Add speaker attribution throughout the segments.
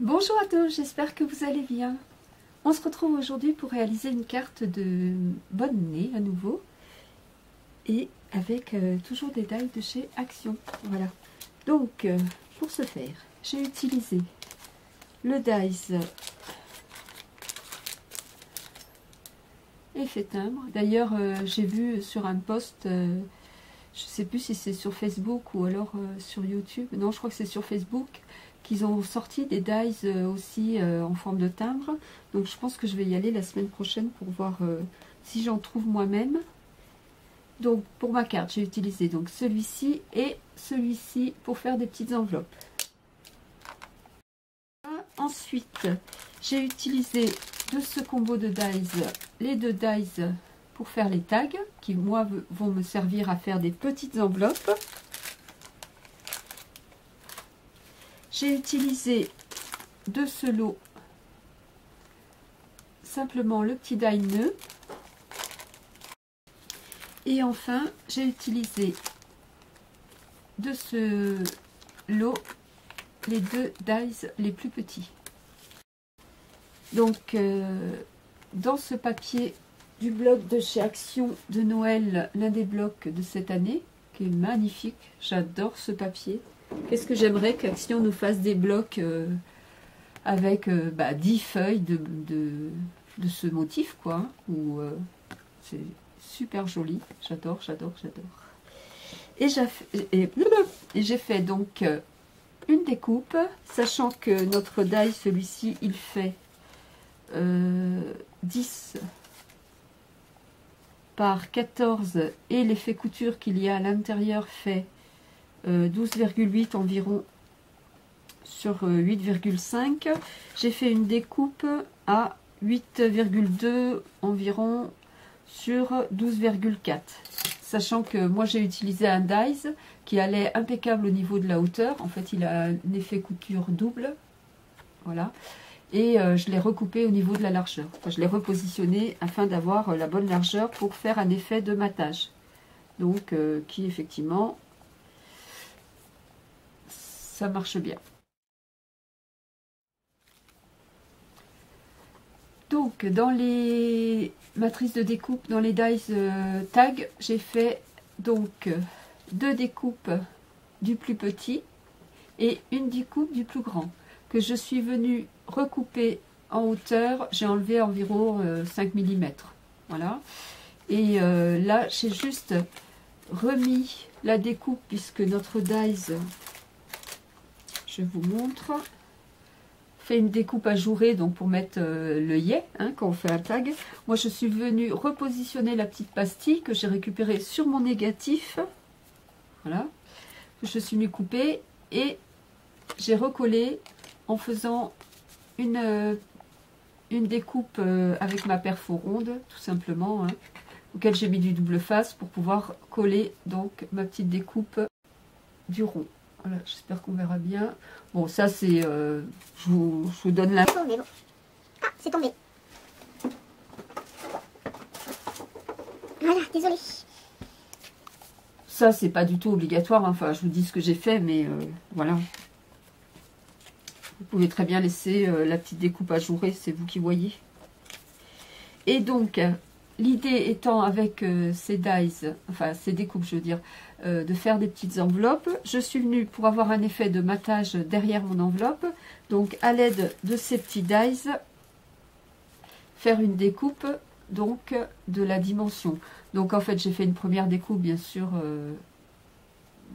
Speaker 1: Bonjour à tous, j'espère que vous allez bien. On se retrouve aujourd'hui pour réaliser une carte de bonne année à nouveau et avec toujours des dies de chez Action. Voilà. Donc pour ce faire, j'ai utilisé le dies effet timbre. D'ailleurs, j'ai vu sur un post, je ne sais plus si c'est sur Facebook ou alors sur YouTube. Non, je crois que c'est sur Facebook. Qu'ils ont sorti des dies aussi en forme de timbre. Donc je pense que je vais y aller la semaine prochaine pour voir si j'en trouve moi-même. Donc pour ma carte, j'ai utilisé donc celui-ci et celui-ci pour faire des petites enveloppes. Ensuite, j'ai utilisé de ce combo de dies, les deux dies pour faire les tags, qui moi vont me servir à faire des petites enveloppes. J'ai utilisé de ce lot simplement le petit die nœud. Et enfin, j'ai utilisé de ce lot les deux dies les plus petits. Donc, dans ce papier du bloc de chez Action de Noël, l'un des blocs de cette année, qui est magnifique, j'adore ce papier. Qu'est-ce que j'aimerais qu'Action nous fasse des blocs avec 10 feuilles de ce motif, quoi. C'est super joli. J'adore, j'adore, j'adore. Et j'ai fait donc une découpe, sachant que notre die, celui-ci, il fait 10 par 14 et l'effet couture qu'il y a à l'intérieur fait 12,8 environ sur 8,5. J'ai fait une découpe à 8,2 environ sur 12,4. Sachant que moi j'ai utilisé un dies qui allait impeccable au niveau de la hauteur. En fait il a un effet couture double. Voilà. Et je l'ai recoupé au niveau de la largeur. Enfin, je l'ai repositionné afin d'avoir la bonne largeur pour faire un effet de matage. Donc qui effectivement ça marche bien. Donc dans les matrices de découpe, dans les dies tag, j'ai fait donc deux découpes du plus petit et une découpe du plus grand que je suis venue recouper en hauteur. J'ai enlevé environ 5 mm. Voilà. Et là j'ai juste remis la découpe puisque notre dies, je vous montre, fait une découpe ajourée donc pour mettre le yé quand on fait un tag. Moi je suis venue repositionner la petite pastille que j'ai récupérée sur mon négatif. Voilà. Je suis venue couper et j'ai recollé en faisant une découpe avec ma perfo ronde tout simplement, auquel j'ai mis du double face pour pouvoir coller donc ma petite découpe du rond. Voilà, j'espère qu'on verra bien. Bon, ça c'est... je vous donne la...
Speaker 2: Bon. Ah, c'est tombé. Voilà, désolé.
Speaker 1: Ça, c'est pas du tout obligatoire. Enfin, je vous dis ce que j'ai fait, mais voilà. Vous pouvez très bien laisser la petite découpe ajourée, c'est vous qui voyez. Et donc, l'idée étant avec ces dies, enfin ces découpes, je veux dire, de faire des petites enveloppes. Je suis venue pour avoir un effet de matage derrière mon enveloppe. Donc, à l'aide de ces petits dies, faire une découpe donc de la dimension. Donc, en fait, j'ai fait une première découpe, bien sûr,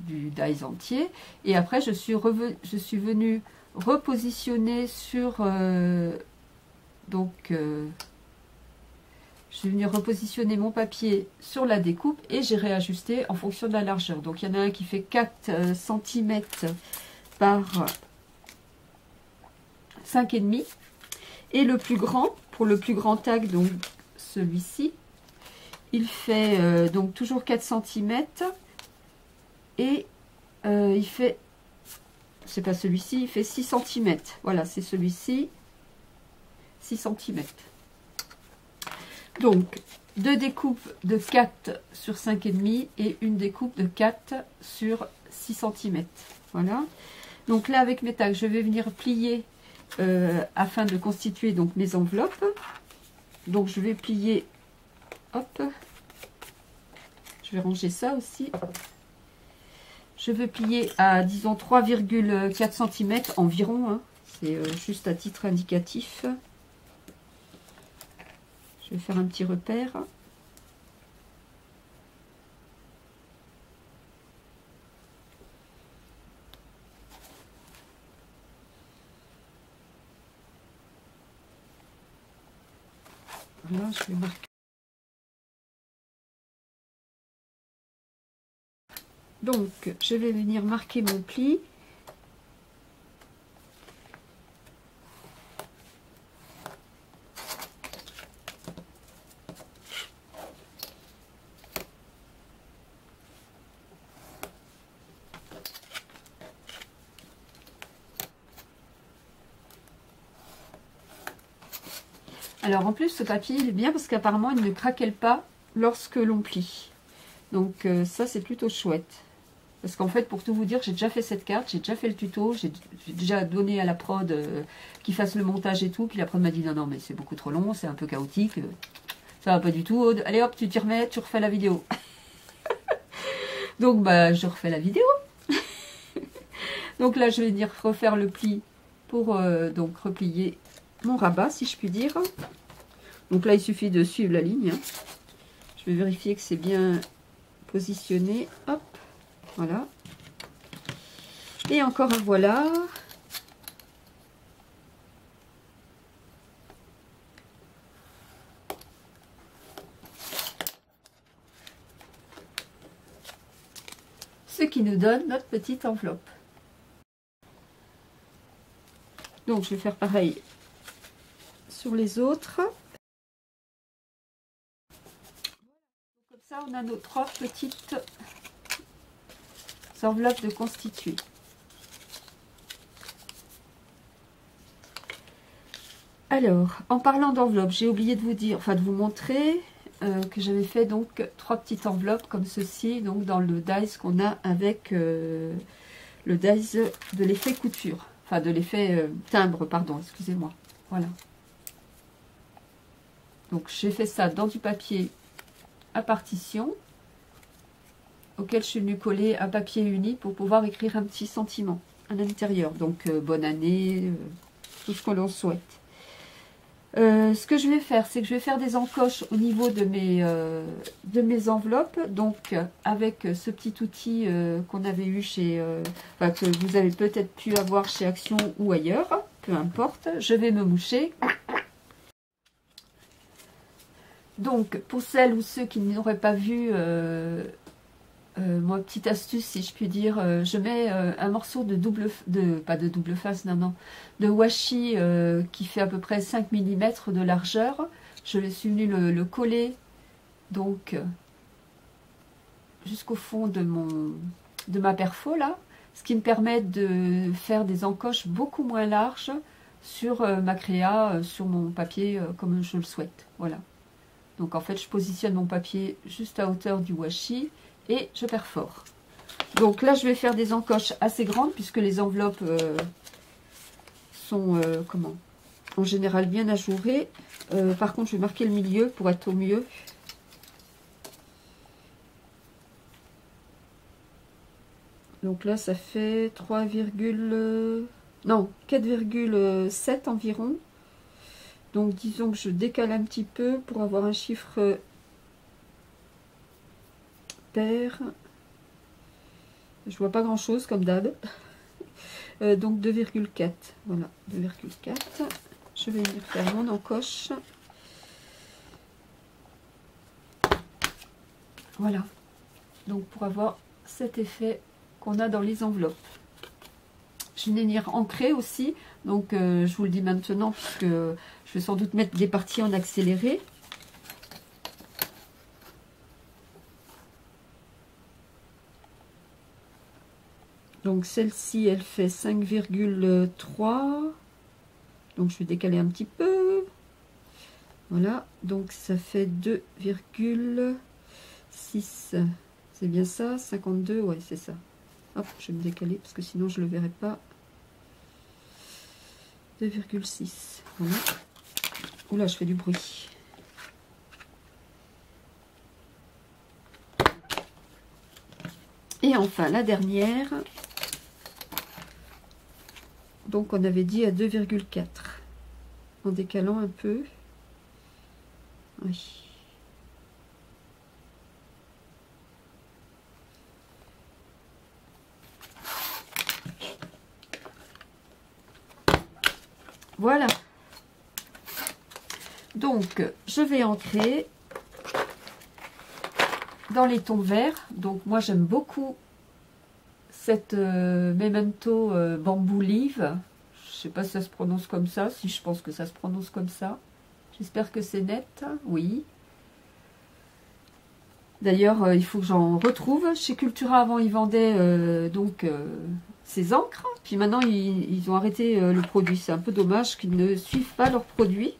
Speaker 1: du dies entier. Et après, je suis venue repositionner sur... je suis venue repositionner mon papier sur la découpe et j'ai réajusté en fonction de la largeur. Donc il y en a un qui fait 4 cm par 5,5. Et le plus grand, pour le plus grand tag, donc celui-ci, il fait donc toujours 4 cm. Et il fait, c'est pas celui-ci, il fait 6 cm. Voilà, c'est celui-ci, 6 cm. Donc, deux découpes de 4 sur 5,5 et une découpe de 4 sur 6 cm. Voilà. Donc là, avec mes tags, je vais venir plier afin de constituer donc mes enveloppes. Donc je vais plier, hop, je vais ranger ça aussi. Je vais plier à, disons, 3,4 cm environ, hein. C'est juste à titre indicatif. Je vais faire un petit repère. Voilà, je vais marquer. Donc, je vais venir marquer mon pli. Alors en plus ce papier il est bien parce qu'apparemment il ne craquelle pas lorsque l'on plie. Donc ça c'est plutôt chouette. Parce qu'en fait pour tout vous dire j'ai déjà fait cette carte, j'ai déjà fait le tuto, j'ai déjà donné à la prod qu'il fasse le montage et tout. Puis la prod m'a dit non mais c'est beaucoup trop long, c'est un peu chaotique, ça va pas du tout. Aude. Allez hop tu t'y remets, tu refais la vidéo. Donc bah je refais la vidéo. Donc là je vais venir refaire le pli pour donc replier mon rabat si je puis dire. Donc là il suffit de suivre la ligne, hein. Je vais vérifier que c'est bien positionné, hop, voilà, et encore un voilà. Ce qui nous donne notre petite enveloppe. Donc je vais faire pareil sur les autres. Comme ça on a nos 3 petites enveloppes de constituer. Alors, en parlant d'enveloppe, j'ai oublié de vous dire, enfin de vous montrer que j'avais fait donc 3 petites enveloppes comme ceci, donc dans le dies qu'on a avec le dies de l'effet couture, enfin de l'effet timbre, pardon, excusez-moi. Voilà. Donc j'ai fait ça dans du papier à partition, auquel je suis venue coller un papier uni pour pouvoir écrire un petit sentiment à l'intérieur. Donc bonne année, tout ce que l'on souhaite. Ce que je vais faire, c'est que je vais faire des encoches au niveau de mes enveloppes. Donc avec ce petit outil qu'on avait eu chez, enfin, que vous avez peut-être pu avoir chez Action ou ailleurs, peu importe, je vais me moucher. Donc pour celles ou ceux qui n'auraient pas vu moi, petite astuce si je puis dire, je mets un morceau de pas de double face, non, de washi qui fait à peu près 5 mm de largeur. Je suis venue le coller donc jusqu'au fond de ma perfo là, ce qui me permet de faire des encoches beaucoup moins larges sur ma créa, sur mon papier comme je le souhaite. Voilà. Donc en fait je positionne mon papier juste à hauteur du washi et je perfore. Donc là je vais faire des encoches assez grandes puisque les enveloppes sont en général bien ajourées. Par contre je vais marquer le milieu pour être au mieux. Donc là ça fait 4,7 environ. Donc disons que je décale un petit peu pour avoir un chiffre pair. Je vois pas grand chose comme d'hab. Donc 2,4. Voilà, 2,4. Je vais venir faire mon encoche. Voilà. Donc pour avoir cet effet qu'on a dans les enveloppes. Je vais venir ancrer aussi. Donc je vous le dis maintenant puisque je vais sans doute mettre des parties en accéléré. Donc celle-ci, elle fait 5,3. Donc je vais décaler un petit peu. Voilà, donc ça fait 2,6. C'est bien ça, 52, ouais, c'est ça. Hop, je vais me décaler parce que sinon je ne le verrai pas. 2,6. Voilà. Oula, je fais du bruit. Et enfin, la dernière. Donc, on avait dit à 2,4. En décalant un peu. Oui. Voilà. Donc, je vais ancrer dans les tons verts. Donc, moi, j'aime beaucoup cette Memento Bamboo Leaf. Je sais pas si ça se prononce comme ça. Si, je pense que ça se prononce comme ça. J'espère que c'est net. Oui. D'ailleurs, il faut que j'en retrouve. Chez Cultura, avant, ils vendaient ces encres. Puis maintenant, ils ont arrêté le produit. C'est un peu dommage qu'ils ne suivent pas leurs produits.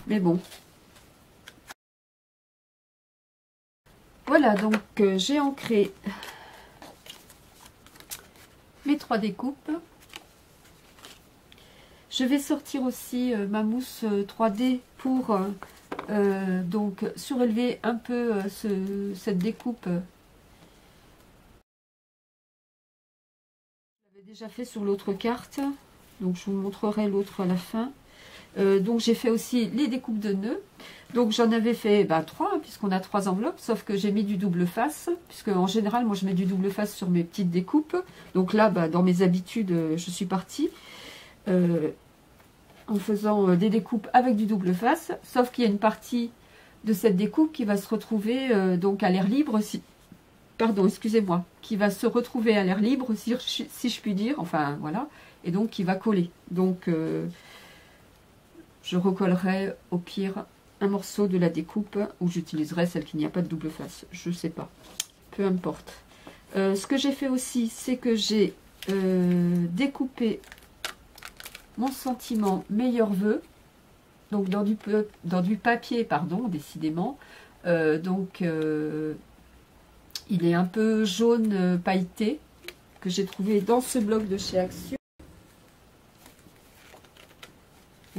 Speaker 1: Mais bon. Voilà, donc j'ai ancré mes 3 découpes. Je vais sortir aussi ma mousse 3D pour donc surélever un peu cette découpe. J'avais déjà fait sur l'autre carte, donc je vous montrerai l'autre à la fin. Donc j'ai fait aussi les découpes de nœuds. Donc j'en avais fait 3, puisqu'on a 3 enveloppes, sauf que j'ai mis du double face, puisque en général moi je mets du double face sur mes petites découpes. Donc là, dans mes habitudes, je suis partie en faisant des découpes avec du double face, sauf qu'il y a une partie de cette découpe qui va se retrouver donc à l'air libre, pardon, excusez-moi, qui va se retrouver à l'air libre, si je puis dire, enfin voilà, et donc qui va coller. Donc je recollerai au pire un morceau de la découpe, ou j'utiliserai celle qui n'y a pas de double face, je sais pas, peu importe. Ce que j'ai fait aussi, c'est que j'ai découpé mon sentiment meilleur vœu, donc dans du papier, pardon, décidément. Il est un peu jaune pailleté, que j'ai trouvé dans ce bloc de chez Action.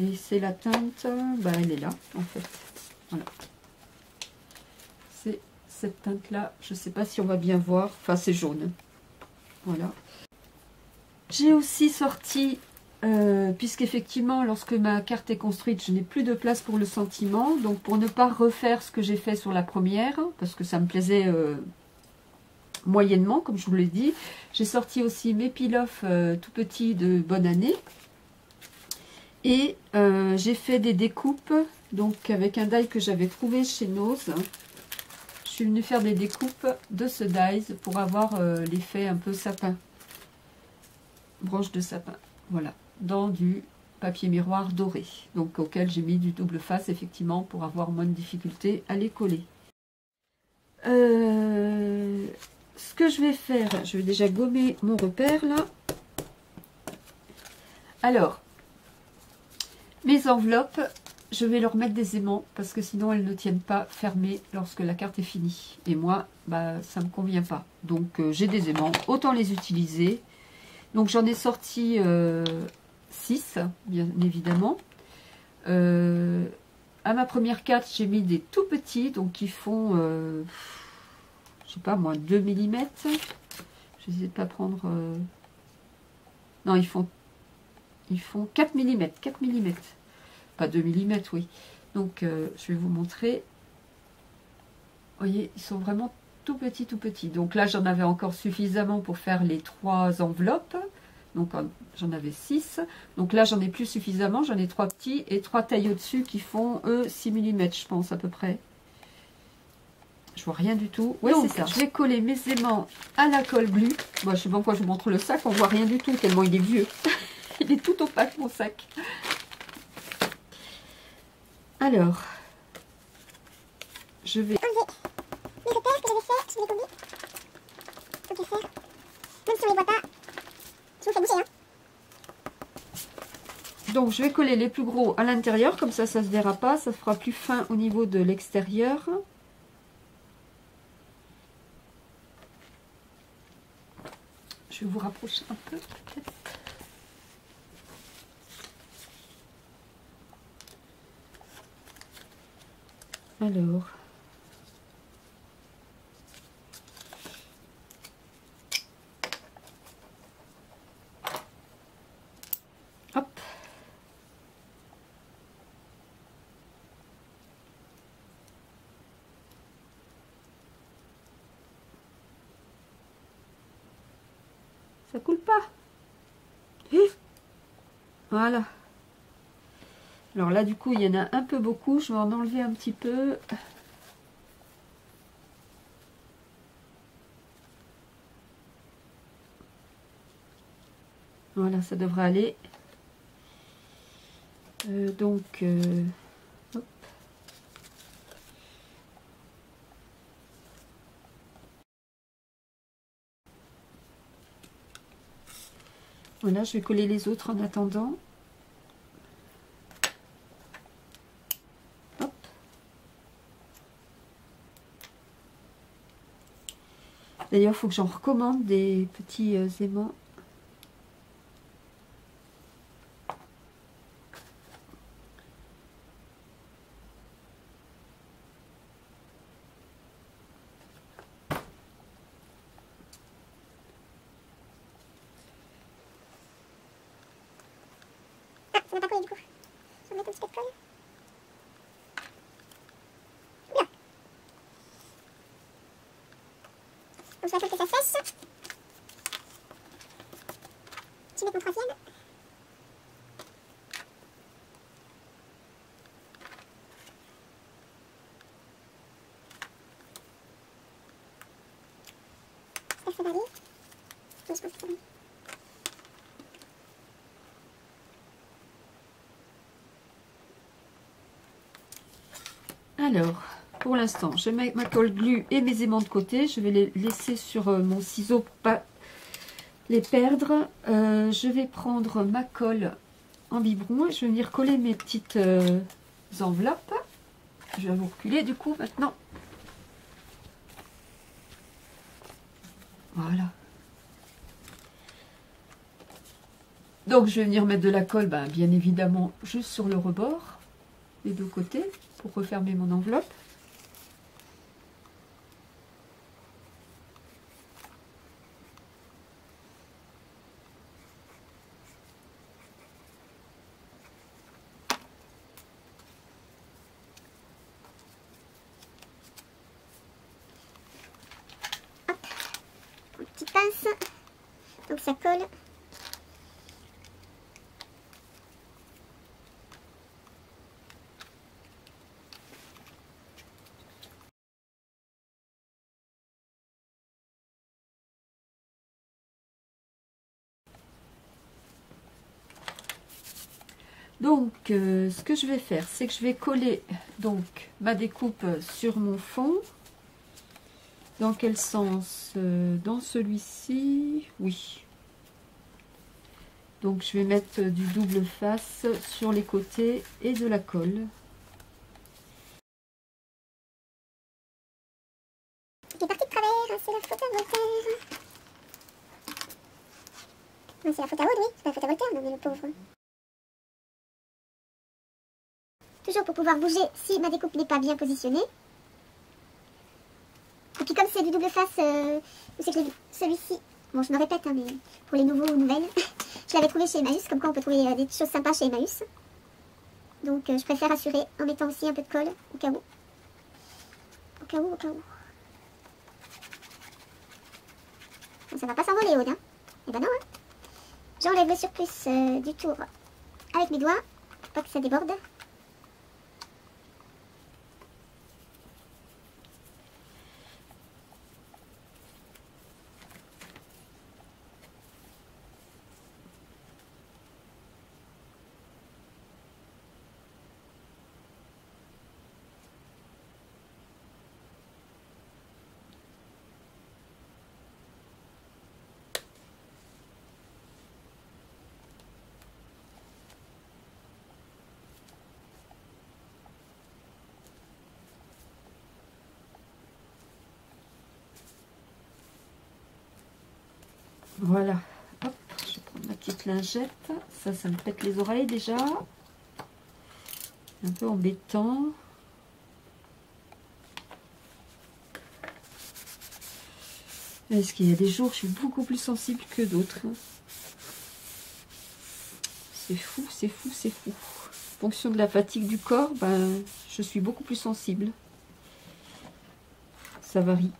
Speaker 1: Et c'est la teinte, elle est là, en fait. Voilà. C'est cette teinte-là, je ne sais pas si on va bien voir, enfin c'est jaune. Voilà. J'ai aussi sorti... puisqu'effectivement, lorsque ma carte est construite, je n'ai plus de place pour le sentiment. Donc, pour ne pas refaire ce que j'ai fait sur la première, parce que ça me plaisait moyennement, comme je vous l'ai dit, j'ai sorti aussi mes peel-off tout petits de bonne année. Et j'ai fait des découpes, donc avec un die que j'avais trouvé chez Nose. Je suis venue faire des découpes de ce die pour avoir l'effet un peu sapin. Branche de sapin, voilà. Dans du papier miroir doré, donc auquel j'ai mis du double face effectivement pour avoir moins de difficulté à les coller. Ce que je vais faire, je vais déjà gommer mon repère là. Alors, mes enveloppes, je vais leur mettre des aimants parce que sinon elles ne tiennent pas fermées lorsque la carte est finie. Et moi, ça ne me convient pas. Donc j'ai des aimants, autant les utiliser. Donc j'en ai sorti 6, bien évidemment. À ma première carte, j'ai mis des tout petits, donc qui font, je sais pas moi, 2 mm. Je n'essaie pas prendre... Non, ils font 4 mm, 4 mm. Pas 2 mm, oui. Donc, je vais vous montrer. Vous voyez, ils sont vraiment tout petits, tout petits. Donc là, j'en avais encore suffisamment pour faire les 3 enveloppes. Donc j'en avais 6. Donc là, j'en ai plus suffisamment. J'en ai 3 petits et 3 tailles au-dessus qui font, eux, 6 mm, je pense, à peu près. Je vois rien du tout. Oui, c'est ça. Je vais coller mes aimants à la colle glue. Bon, je sais pas pourquoi je vous montre le sac. On voit rien du tout, tellement il est vieux. Il est tout opaque, mon sac. Alors, je vais...
Speaker 2: Les repères que j'avais fait, je vais les coller. Donc les faire. Même si on les voit pas, je vous fais bouger, hein.
Speaker 1: Donc je vais coller les plus gros à l'intérieur, comme ça, ça se verra pas. Ça fera plus fin au niveau de l'extérieur. Je vais vous rapprocher un peu, peut-être. Alors, hop. Ça coule pas. Voilà. Alors là, du coup, il y en a un peu beaucoup. Je vais en enlever un petit peu. Voilà, ça devrait aller. Hop. Voilà, je vais coller les autres en attendant. Hop. D'ailleurs, il faut que j'en recommande des petits aimants.
Speaker 2: Ah, ça n'a pas collé du coup. Je vais mettre un petit peu de colle. Bien. Donc je vais attendre que ça sèche. Je vais mettre mon troisième. J'espère que ça va aller. Oui, je pense que ça va aller.
Speaker 1: Alors, pour l'instant, je mets ma colle glue et mes aimants de côté. Je vais les laisser sur mon ciseau pour pas les perdre. Je vais prendre ma colle en biberon et je vais venir coller mes petites enveloppes. Je vais vous reculer du coup maintenant. Voilà. Donc je vais venir mettre de la colle, bien évidemment, juste sur le rebord, des deux côtés, pour refermer mon enveloppe.
Speaker 2: Une petite pince. Donc ça colle.
Speaker 1: Donc, ce que je vais faire, c'est que je vais coller donc ma découpe sur mon fond. Dans quel sens? Dans celui-ci, oui. Donc, je vais mettre du double face sur les côtés et de la colle.
Speaker 2: Il est parti de travers, c'est la faute à Voltaire. Non, c'est la faute à Aude, oui, c'est pas la faute à Voltaire, non mais le pauvre. Toujours pour pouvoir bouger si ma découpe n'est pas bien positionnée. Et puis comme c'est du double face, c'est que celui-ci, bon je me répète, hein, mais pour les nouveaux ou nouvelles, je l'avais trouvé chez Emmaüs, comme quoi on peut trouver des choses sympas chez Emmaüs. Donc je préfère assurer en mettant aussi un peu de colle, au cas où. Au cas où, au cas où. Bon, ça va pas s'envoler, Aude, hein. Eh ben non, hein. J'enlève le surplus du tour avec mes doigts, pour pas que ça déborde.
Speaker 1: Voilà. Hop, je vais prendre ma petite lingette. Ça me pète les oreilles déjà. Un peu embêtant. Est-ce qu'il y a des jours où je suis beaucoup plus sensible que d'autres? C'est fou, c'est fou, c'est fou. En fonction de la fatigue du corps, ben, je suis beaucoup plus sensible. Ça varie.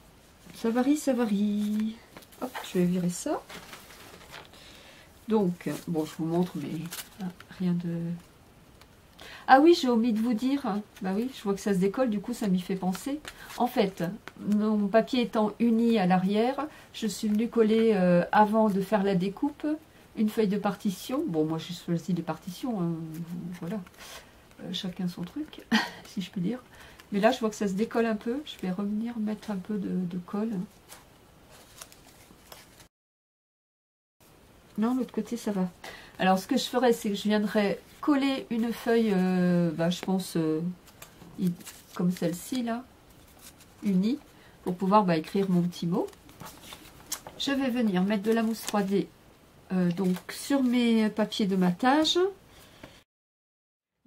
Speaker 1: Ça varie, ça varie. Hop, je vais virer ça. Donc, bon, je vous montre, mais rien de... Ah oui, j'ai omis de vous dire. Bah oui, je vois que ça se décolle, du coup, ça m'y fait penser. En fait, mon papier étant uni à l'arrière, je suis venue coller, avant de faire la découpe, une feuille de partition. Bon, moi, j'ai choisi des partitions, hein, voilà. Chacun son truc, si je puis dire. Mais là, je vois que ça se décolle un peu. Je vais revenir mettre un peu de colle. Non, l'autre côté, ça va. Alors, ce que je ferais, c'est que je viendrais coller une feuille, je pense, comme celle-ci, là, unie, pour pouvoir écrire mon petit mot. Je vais venir mettre de la mousse 3D donc, sur mes papiers de matage.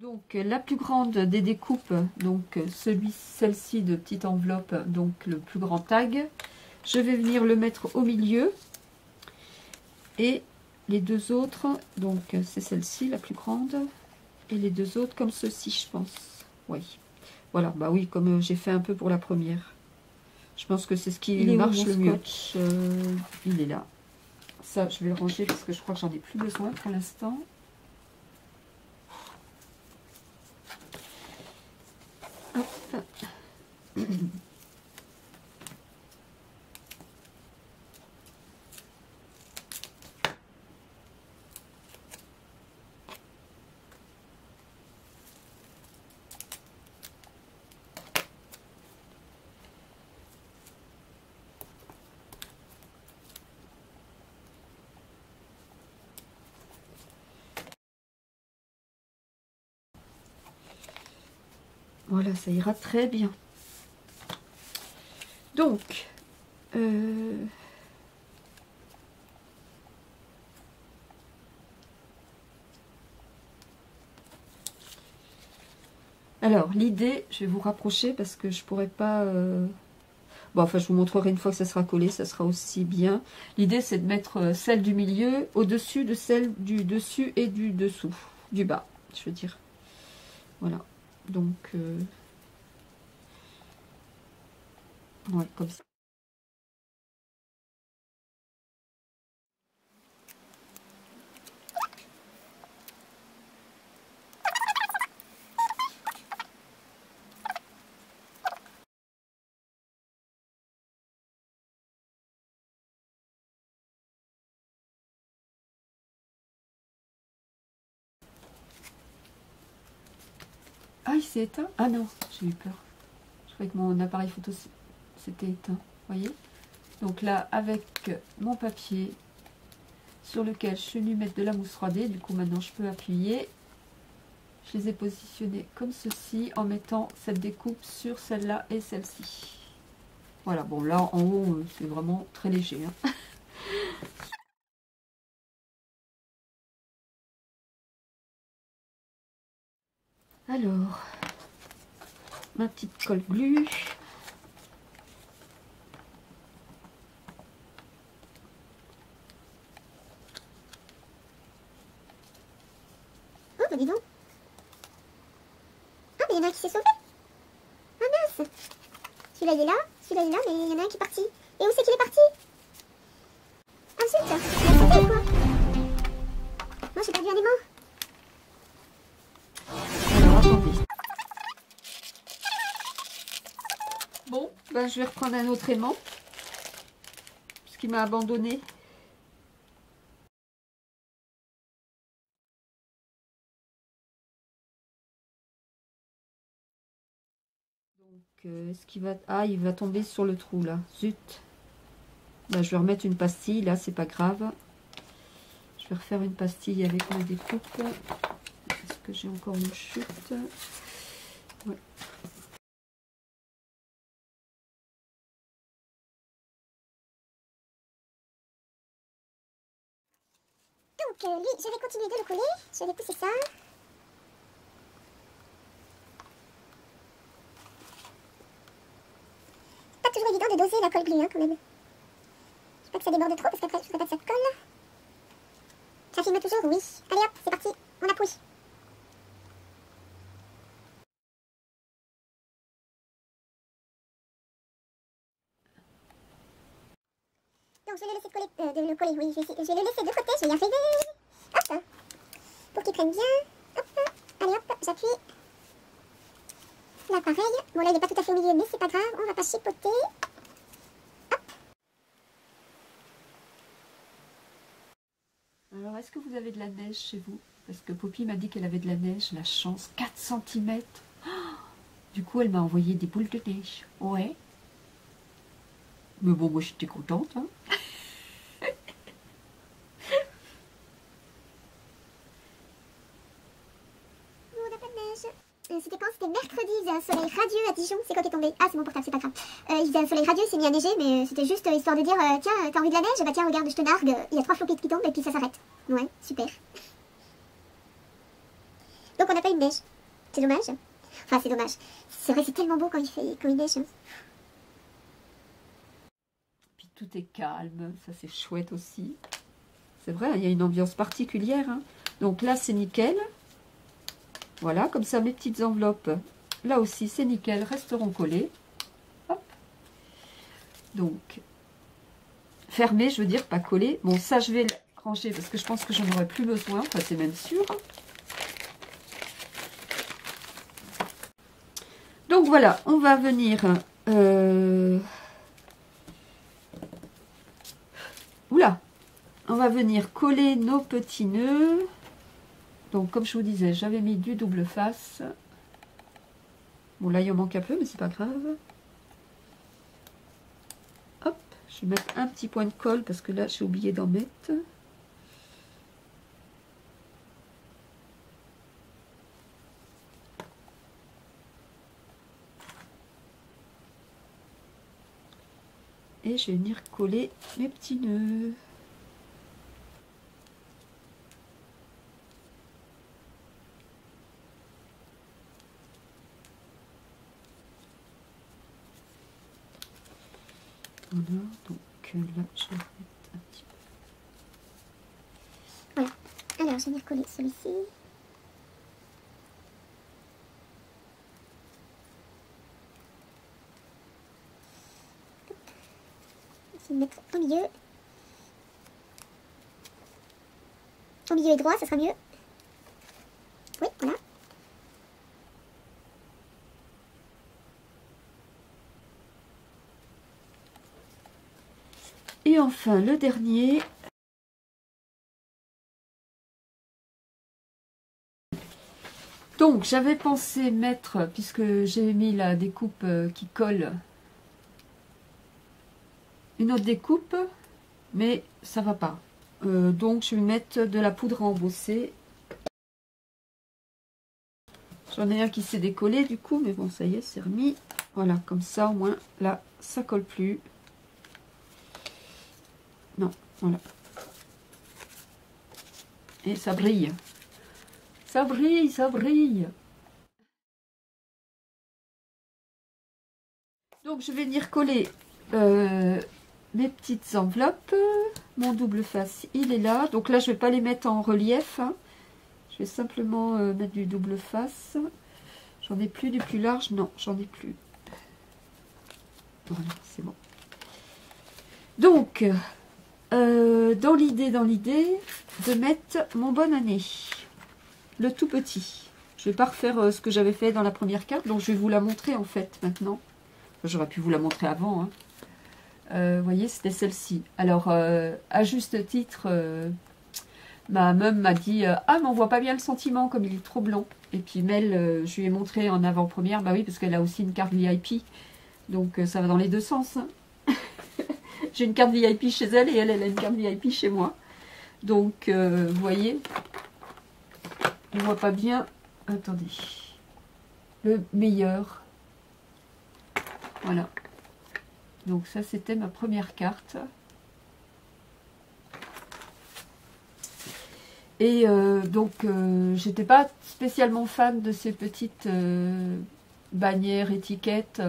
Speaker 1: Donc, la plus grande des découpes, donc celle-ci de petite enveloppe, donc le plus grand tag. Je vais venir le mettre au milieu. Et les deux autres, donc c'est celle-ci la plus grande, et les deux autres comme ceci, je pense. Oui, voilà, bah oui, comme j'ai fait un peu pour la première. Je pense que c'est ce qui marche le mieux. Il est là. Ça, je vais le ranger parce que je crois que j'en ai plus besoin pour l'instant. Voilà, ça ira très bien. Donc, alors, l'idée, je vais vous rapprocher parce que je pourrais pas... Bon, enfin, je vous montrerai une fois que ça sera collé, ça sera aussi bien. L'idée, c'est de mettre celle du milieu au-dessus de celle du dessus et du dessous, du bas, je veux dire. Voilà, donc... ouais, comme ça. Ah, il s'est éteint? Ah non, j'ai eu peur. Je croyais que mon appareil photo s'était éteint. Vous voyez? Donc là, avec mon papier sur lequel je suis venue mettre de la mousse 3D, du coup maintenant je peux appuyer. Je les ai positionnés comme ceci en mettant cette découpe sur celle-là et celle-ci. Voilà, bon là en haut c'est vraiment très léger. Hein. Alors, ma petite colle glue.
Speaker 2: Oh, bah dis donc. Ah, mais il y en a un qui s'est sauvé. Ah mince. Celui-là il est là, celui-là il est là, mais il y en a un qui est parti. Et où c'est qu'il est parti? Ah zut, il a sauté ou quoi? Moi j'ai perdu un aimant.
Speaker 1: Alors attendez. Bon, ben, je vais reprendre un autre aimant. Parce qu'il m'a abandonné. Donc, est-ce qu'il va... Ah, il va tomber sur le trou, là. Zut. Là, je vais remettre une pastille. Là, c'est pas grave. Je vais refaire une pastille avec ma découpe. Est-ce que j'ai encore une chute? Ouais.
Speaker 2: Donc lui, je vais continuer de le coller. Je vais pousser ça. Pas toujours évident de doser la colle glue, hein, quand même. Pas que ça déborde trop parce qu'après je voudrais pas que ça colle. Ça filme toujours, oui. Allez hop, c'est parti, on appuie. Donc je vais le laisser coller, oui, je vais le laisser de côté, je vais y arriver. Hop, pour qu'il prenne bien. Hop, allez hop, j'appuie. Là pareil, bon là il n'est pas tout à fait au milieu mais c'est pas grave, on va pas chipoter. Hop.
Speaker 1: Alors, est-ce que vous avez de la neige chez vous? Parce que Poppy m'a dit qu'elle avait de la neige, la chance, 4 cm. Du coup, elle m'a envoyé des boules de neige. Ouais. Mais bon, moi, j'étais contente. Hein.
Speaker 2: On n'a pas de neige. C'était quand? C'était mercredi, il faisait un soleil radieux à Dijon. C'est quoi qui est tombé? Ah, c'est mon portable, c'est pas grave. Il faisait un soleil radieux, il s'est mis à neiger, mais c'était juste histoire de dire tiens, t'as envie de la neige? Bah tiens, regarde, je te nargue. Il y a 3 flopites qui tombent et puis ça s'arrête. Ouais, super. Donc on n'a pas eu de neige. C'est dommage. Enfin, c'est dommage. C'est vrai, c'est tellement beau quand il neige.
Speaker 1: Puis tout est calme, ça c'est chouette aussi. C'est vrai, il y a une ambiance particulière. Hein. Donc là, c'est nickel. Voilà, comme ça, mes petites enveloppes, là aussi, c'est nickel, resteront collées. Hop. Donc, fermées, je veux dire, pas collées. Bon, ça, je vais le ranger parce que je pense que j'en aurai plus besoin. Enfin, c'est même sûr. Donc, voilà, on va venir... Oula! On va venir coller nos petits nœuds. Donc, comme je vous disais, j'avais mis du double face. Bon, là, il en manque un peu, mais c'est pas grave. Hop, je vais mettre un petit point de colle parce que là, j'ai oublié d'en mettre. Et je vais venir coller mes petits nœuds. Voilà, donc là, je vais mettre un petit peu.
Speaker 2: Voilà, alors je vais venir coller celui-ci. Je vais le mettre au milieu. Au milieu et droit, ça sera mieux. Oui, voilà.
Speaker 1: Et enfin, le dernier. Donc, j'avais pensé mettre, puisque j'ai mis la découpe qui colle, une autre découpe, mais ça va pas. Donc, je vais mettre de la poudre à embosser. J'en ai un qui s'est décollé du coup, mais bon, ça y est, c'est remis. Voilà, comme ça, au moins, là, ça colle plus. Non, voilà. Et ça brille. Ça brille, ça brille. Donc, je vais venir coller mes petites enveloppes. Mon double face, il est là. Donc là, je vais pas les mettre en relief. Hein. Je vais simplement mettre du double face. J'en ai plus du plus large. Non, j'en ai plus. Voilà, c'est bon. Donc, dans l'idée de mettre mon bonne année. Le tout petit. Je vais pas refaire ce que j'avais fait dans la première carte. Donc, je vais vous la montrer en fait maintenant. Enfin, j'aurais pu vous la montrer avant. Hein. Vous voyez, c'était celle-ci. Alors, à juste titre... ma mum m'a dit ah mais on voit pas bien le sentiment comme il est trop blanc. Et puis Mel, je lui ai montré en avant-première, bah oui parce qu'elle a aussi une carte VIP. Donc ça va dans les deux sens. Hein. J'ai une carte VIP chez elle et elle a une carte VIP chez moi. Donc vous voyez, on voit pas bien. Attendez. Le meilleur. Voilà. Donc ça c'était ma première carte. Et donc, j'étais pas spécialement fan de ces petites bannières, étiquettes.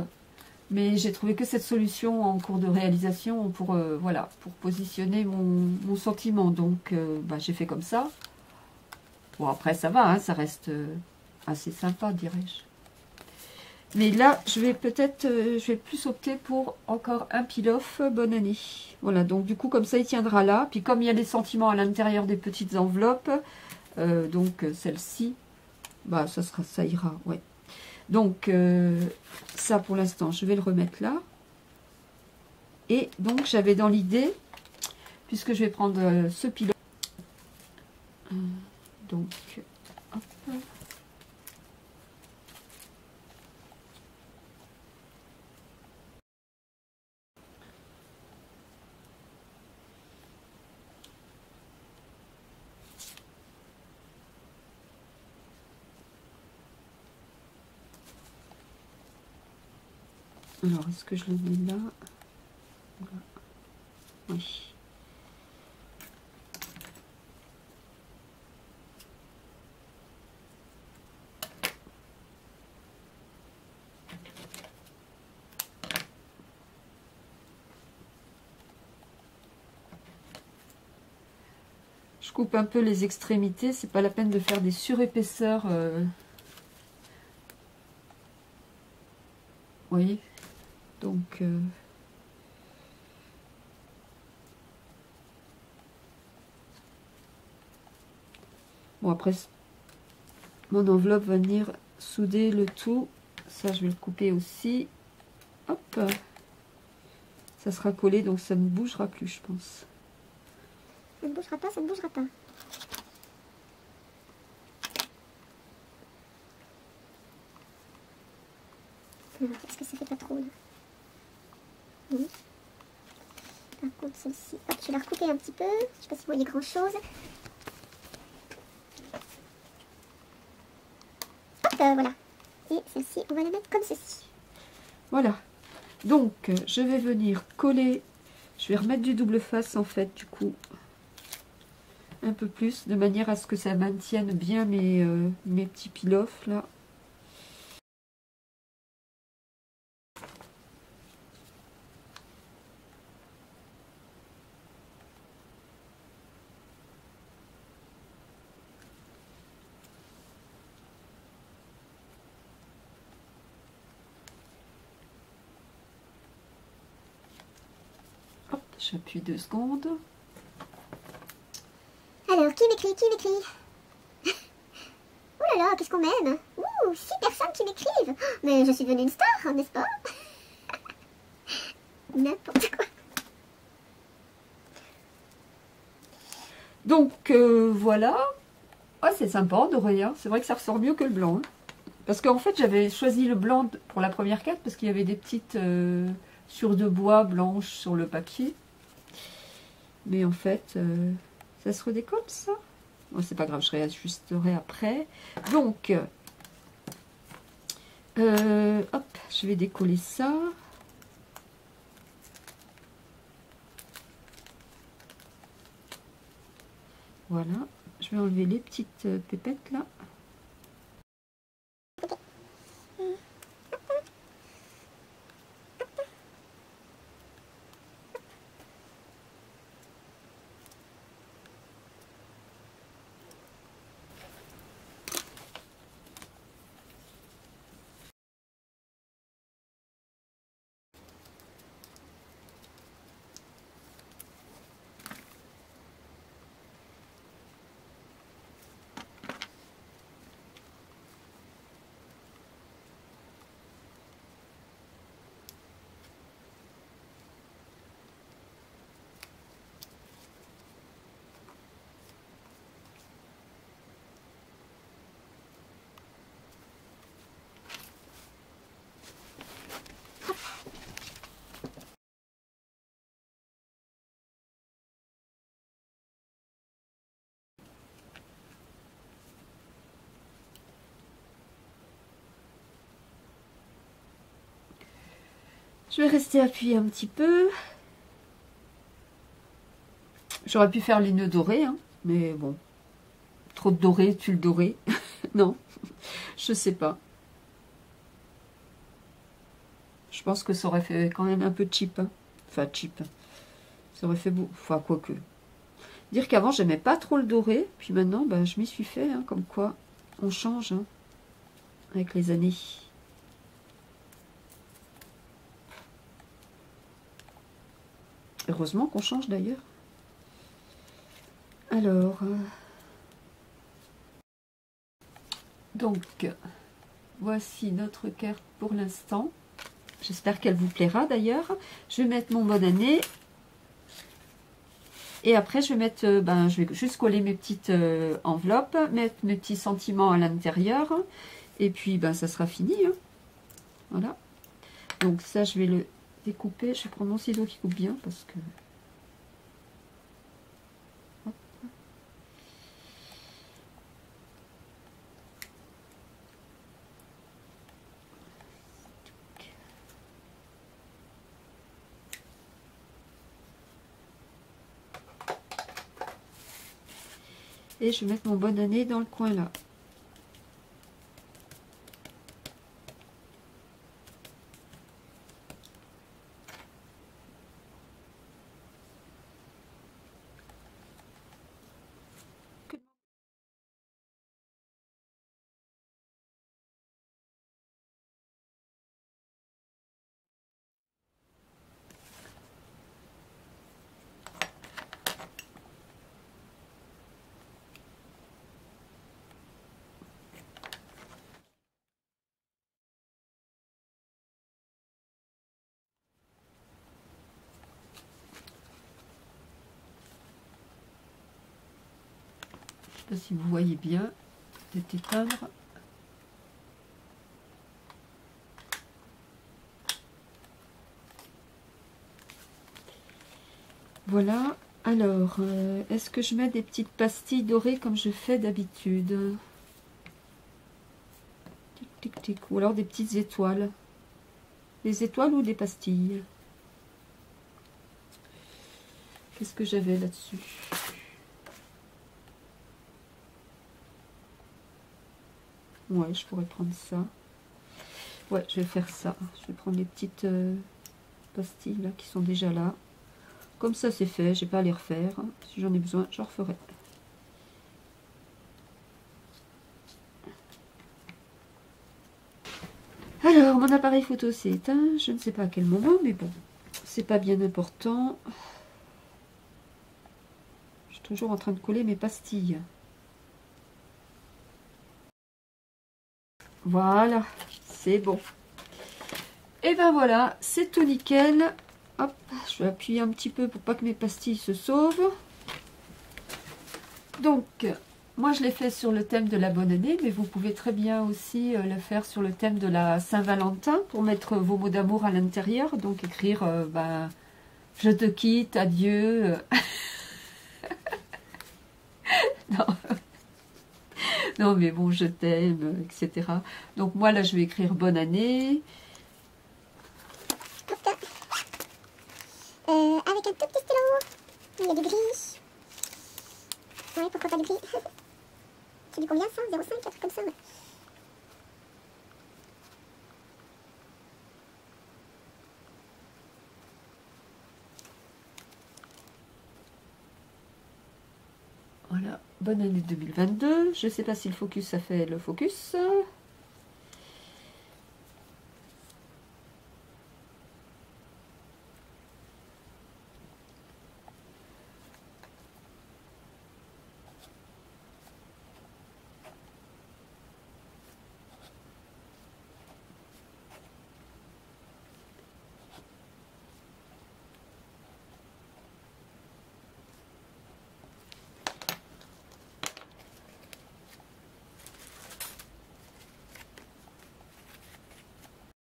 Speaker 1: Mais j'ai trouvé que cette solution en cours de réalisation pour, voilà, pour positionner mon sentiment. Donc, bah, j'ai fait comme ça. Bon, après, ça va, hein, ça reste assez sympa, dirais-je. Mais là, je vais peut-être, je vais plus opter pour encore un peel-off Bonne Année. Voilà, donc du coup, comme ça, il tiendra là. Puis comme il y a des sentiments à l'intérieur des petites enveloppes, donc celle-ci, bah, ça ira, ouais. Donc, ça pour l'instant, je vais le remettre là. Et donc, j'avais dans l'idée, puisque je vais prendre ce pilote. Donc, hop. Alors, est-ce que je le mets là? Voilà. Oui. Je coupe un peu les extrémités, c'est pas la peine de faire des surépaisseurs. Vous voyez? Donc, bon, après, mon enveloppe va venir souder le tout. Ça, je vais le couper aussi. Hop. Ça sera collé, donc ça ne bougera plus, je pense.
Speaker 2: Ça ne bougera pas, ça ne bougera pas. Est-ce que ça fait pas trop là? Oui. Par contre, celle-ci, hop, je vais la recouper un petit peu. Je ne sais pas si vous voyez grand chose. Hop, voilà. Et celle-ci, on va la mettre comme ceci.
Speaker 1: Voilà. Donc, je vais venir coller. Je vais remettre du double face, en fait, du coup. Un peu plus, de manière à ce que ça maintienne bien mes petits peel-off, là. Hop, j'appuie 2 secondes.
Speaker 2: Alors, qui m'écrit? Qui m'écrit? Oh là là, qu'est-ce qu'on m'aime! Ouh, 6 personnes qui m'écrivent! Mais je suis devenue une star, n'est-ce pas? N'importe quoi.
Speaker 1: Donc, voilà. Ah, c'est sympa en doré, hein. C'est vrai que ça ressort mieux que le blanc. Hein. Parce qu'en fait, j'avais choisi le blanc pour la première carte parce qu'il y avait des petites sur de bois blanches sur le papier. Mais en fait, ça se redécolle, ça. Bon, c'est pas grave, je réajusterai après. Donc, hop, je vais décoller ça. Voilà, je vais enlever les petites pépettes là. Je vais rester appuyée un petit peu. J'aurais pu faire les nœuds dorés, hein, mais bon. Trop de doré, tulle doré. Non, je sais pas. Je pense que ça aurait fait quand même un peu cheap. Hein. Enfin, cheap. Ça aurait fait beau. Enfin, quoique. Dire qu'avant, j'aimais pas trop le doré. Puis maintenant, ben, je m'y suis fait. Hein, comme quoi, on change hein, avec les années. Heureusement qu'on change d'ailleurs. Alors... donc, voici notre carte pour l'instant. J'espère qu'elle vous plaira d'ailleurs. Je vais mettre mon bonne année. Et après, je vais mettre, je vais juste coller mes petites enveloppes, mettre mes petits sentiments à l'intérieur. Et puis, ça sera fini. Hein. Voilà. Donc ça, je vais le découper. Je vais prendre mon ciseau qui coupe bien parce que... Hop. Et je vais mettre mon bonne année dans le coin là. Je ne sais pas si vous voyez bien, peut-être éteindre. Voilà, alors, est-ce que je mets des petites pastilles dorées comme je fais d'habitude? Tic, tic, tic. Ou alors des petites étoiles. Des étoiles ou des pastilles? Qu'est-ce que j'avais là-dessus? Ouais, je pourrais prendre ça. Ouais, je vais faire ça. Je vais prendre les petites pastilles là qui sont déjà là. Comme ça, c'est fait. J'ai pas à les refaire. Si j'en ai besoin, j'en referai. Alors, mon appareil photo s'est éteint. Je ne sais pas à quel moment, mais bon, c'est pas bien important. Je suis toujours en train de coller mes pastilles. Voilà, c'est bon. Et ben voilà, c'est tout nickel. Hop, je vais appuyer un petit peu pour pas que mes pastilles se sauvent. Donc, moi je l'ai fait sur le thème de la bonne année, mais vous pouvez très bien aussi le faire sur le thème de la Saint-Valentin pour mettre vos mots d'amour à l'intérieur. Donc écrire je te quitte, adieu. Non. Non mais bon, je t'aime, etc. Donc moi là je vais écrire bonne année.
Speaker 2: Avec un tout petit stylo. Il y a du gris. Oui, pourquoi pas du gris? C'est du combien ça? 0,5, un truc comme ça, ouais.
Speaker 1: Voilà, bonne année 2022. Je ne sais pas si le focus a fait le focus.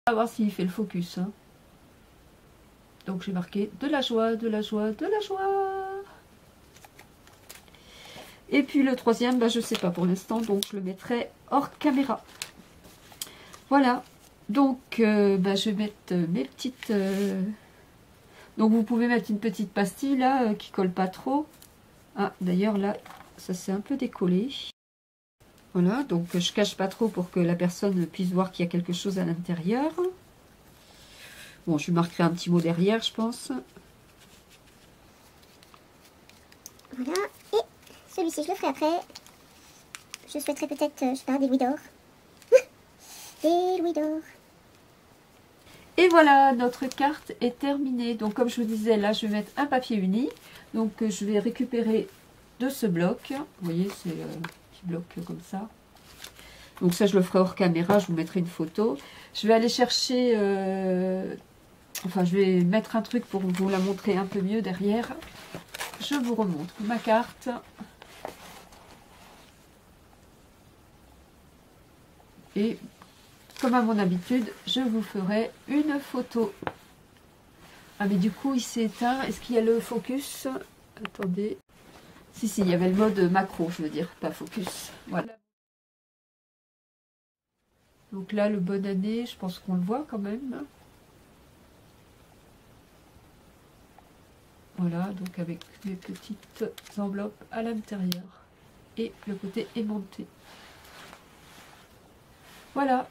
Speaker 1: On va voir s'il fait le focus. Hein. Donc j'ai marqué de la joie, de la joie, de la joie. Et puis le troisième, je ne sais pas pour l'instant, donc je le mettrai hors caméra. Voilà. Donc je vais mettre mes petites... Donc vous pouvez mettre une petite pastille là, qui colle pas trop. Ah, d'ailleurs là, ça s'est un peu décollé. Voilà, donc je cache pas trop pour que la personne puisse voir qu'il y a quelque chose à l'intérieur. Bon, je marquerai un petit mot derrière, je pense.
Speaker 2: Voilà. Et celui-ci, je le ferai après. Je souhaiterais peut-être, je sais pas, des louis d'or. Des louis d'or.
Speaker 1: Et voilà, notre carte est terminée. Donc comme je vous disais, là je vais mettre un papier uni. Donc je vais récupérer de ce bloc. Vous voyez, c'est un petit bloc comme ça. Donc ça je le ferai hors caméra, je vous mettrai une photo. Je vais aller chercher, enfin je vais mettre un truc pour vous la montrer un peu mieux derrière. Je vous remontre ma carte. Et comme à mon habitude, je vous ferai une photo. Ah mais du coup il s'est éteint. Est-ce qu'il y a le focus? Attendez. Si, il y avait le mode macro, je veux dire, pas focus. Voilà. Donc là, le bonne année, je pense qu'on le voit quand même. Voilà, donc avec mes petites enveloppes à l'intérieur. Et le côté aimanté. Voilà.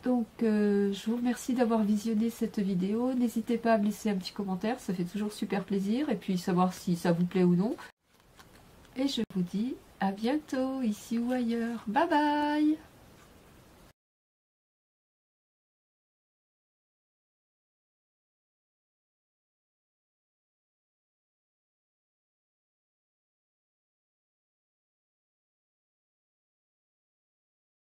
Speaker 1: Donc, je vous remercie d'avoir visionné cette vidéo. N'hésitez pas à me laisser un petit commentaire, ça fait toujours super plaisir. Et puis savoir si ça vous plaît ou non. Et je vous dis à bientôt, ici ou ailleurs. Bye bye!